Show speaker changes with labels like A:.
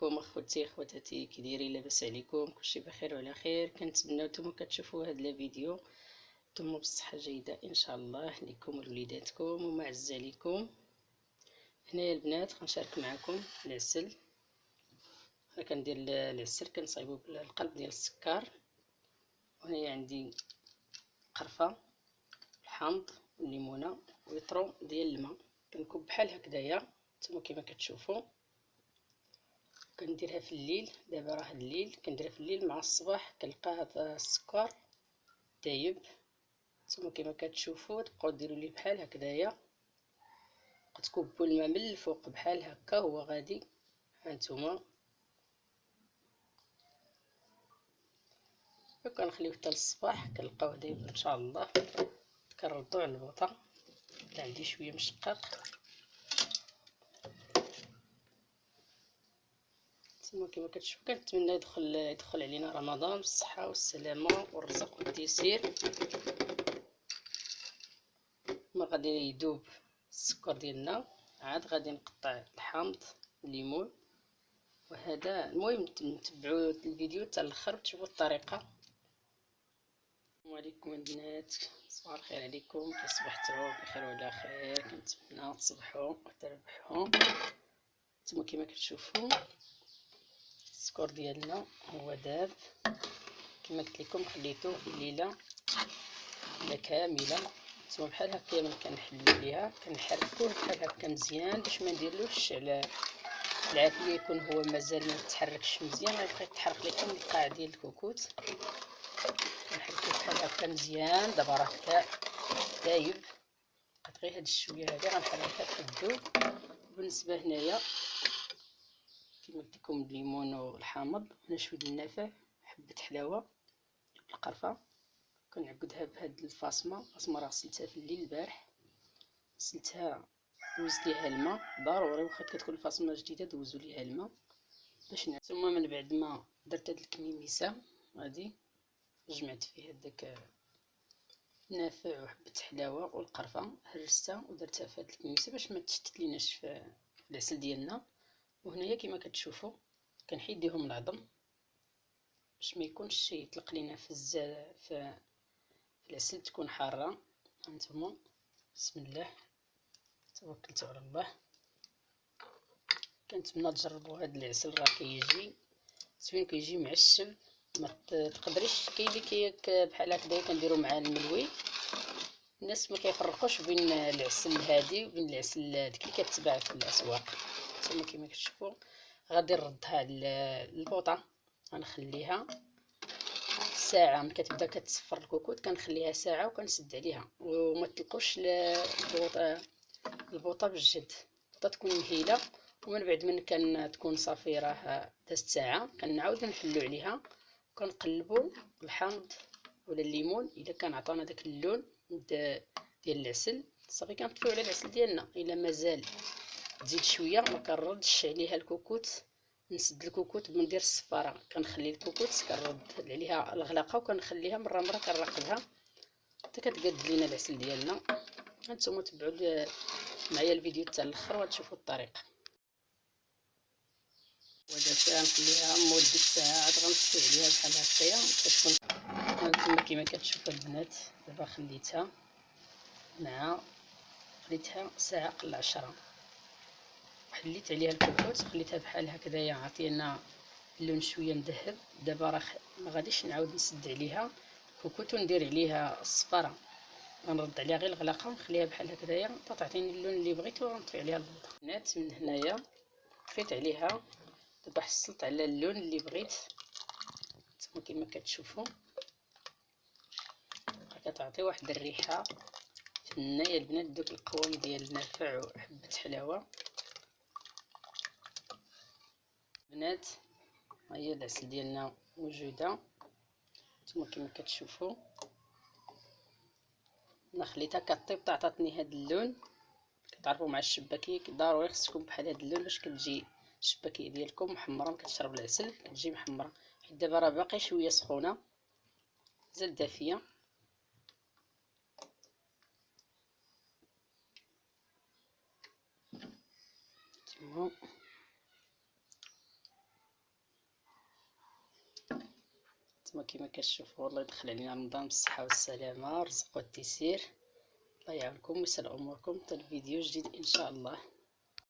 A: عليكم اخوتي اخواتاتي، كي دايرين؟ لاباس عليكم؟ كلشي بخير وعلى خير. كنتمنى نتوما كتشوفوا هذا الفيديو نتوما بصحه جيده ان شاء الله ليكم ولوليداتكم ومعز عليكم. هنايا البنات غنشارك معكم العسل. انا كندير العسل كنصايبو بالقلب ديال السكر، وهنايا عندي قرفه الحامض والليمونه ويطرو ديال الماء. كنكب بحال هكذايا نتوما كما كتشوفوا. كنديرها في الليل، دابا راه الليل، كنديرها في الليل مع الصباح كنلقى هذا السكر دايب. نتوما كما كتشوفوا تبقاو ديروا ليه بحال هكذايا، كتكبوا الماء من الفوق بحال هكا هو غادي. هانتوما وكنخليوه حتى للصباح كنلقاوه دايب ان شاء الله. كنردو على البوطه، عندي شويه مشقق. نتوما كما كتشوفوا كنتمنى يدخل علينا رمضان بالصحه والسلامه والرزق والتيسير. ما غادي يذوب السكر ديالنا، عاد غادي نقطع الحامض الليمون وهذا. المهم نتبعوا الفيديو حتى الاخر تشوفوا الطريقه. السلام عليكم البنات، صباح الخير عليكم. كي صبحتوا بخير وعلى خير؟ كنتمنى تصبحوا وتربحوا. نتوما كما كتشوفوا السكر ديالنا هو داب. كما قلت لكم خليته الليله كامله. نتوما بحال هكا من كنحلو ليها كنحركوه بحال هكا مزيان باش ما نديرلوش على العافيه، يكون هو مازال ما يتحركش مزيان غيبقى يتحرك لكم القاع ديال الكوكوت. كنحركوه بحال هكا مزيان. دابا راه دايب، بقات غير هاد الشويه هادي غنحركها تذوب. بالنسبه هنايا كما قلت لكم الليمون والحامض، هنا شويه النافع، حبه حلاوه، القرفه. كنعقدها بهاد الفاصمه راه غسلتها في الليل البارح، غسلتها دوزت ليها الماء ضروري، واخا كتكون الفاصمه جديده دوزو ليها الماء باش ثم من بعد ما درت هاد الكميميسه غادي جمعت فيها داك النافع وحبه حلاوه والقرفه، هرستها ودرتها في هاد الكميميسه باش ما تشتت ليناش في العسل ديالنا. وهنايا كما كتشوفوا كنحيديهم العظم باش ما يكونش يطلق لينا في العسل تكون حاره. هانتوما بسم الله توكلت على الله. كنتمنى تجربوا هذا العسل، راه كيجي زوين، كيجي معشب. ما تقدريش كاين اللي بحال هكذا كنديروا مع الملوي. الناس ما كيفرقوش بين العسل الهادي وبين العسل داك اللي كتباع في الاسواق. ثم كما كتشوفوا غادي نردها للبوطه، غنخليها ساعه. ملي كتبدا كتصفر الكوكوط كنخليها ساعه وكنسد عليها، وما تلقوش البوطه بالجد. البوطه تكون مهيله، ومن بعد من تكون صافي راه دازت ساعه كنعاود نحلو عليها وكنقلبوا الحامض ولا الليمون. الا كان عطانا داك اللون ديال العسل صافي كنطفيو على العسل ديالنا. الا مازال تزيد شويه ما كنردش عليها الكوكوط، نسد الكوكوط بندير الصفاره، كنخلي الكوكوط كنرد عليها الغلاقه وكنخليها مره كنراقبها حتى كتقاد لينا العسل ديالنا. هانتوما تبعوا معايا الفيديو حتى الاخر وتشوفوا الطريقه. ودابا نخليها مده ساعه عاد غنطفي عليها بحال هكايا كتكون. هانتوما كما كتشوفوا البنات دابا خليتها ساعه قل 10، حليت عليها الكوكوط خليتها بحال هكذايا عطينا اللون شويه مذهب. دابا راه ما غاديش نعاود نسد عليها الكوكوط وندير عليها الصفاره، غنرد عليها غير الغلاقه ونخليها بحال هكذايا حتى تعطيني اللون اللي بغيت ونطفي عليها البوطه. البنات من هنايا طفيت عليها، دابا حصلت على اللون اللي بغيت. نتوما كما كتشوفوا كتعطي واحد الريحه فنيه البنات، دوك القوام ديال النافع وحبه حلاوه. بنات ها هي العسل ديالنا موجوده. نتوما كما كتشوفوا انا خليتها كطيب عطاتني هذا اللون. كتعرفوا مع الشباكيه ضروري خصكم بحال هذا اللون باش كتجي الشباكيه ديالكم محمره. كتشرب العسل كتجي محمره. حيت دابا راه باقي شويه سخونه مازال دافيه. نتوما كما كتشوفوا الله يدخل علينا رمضان بالصحه والسلامه، الرزق والتيسير. الله يعاونكم ويسهل اموركم. حتى الفيديو جديد ان شاء الله.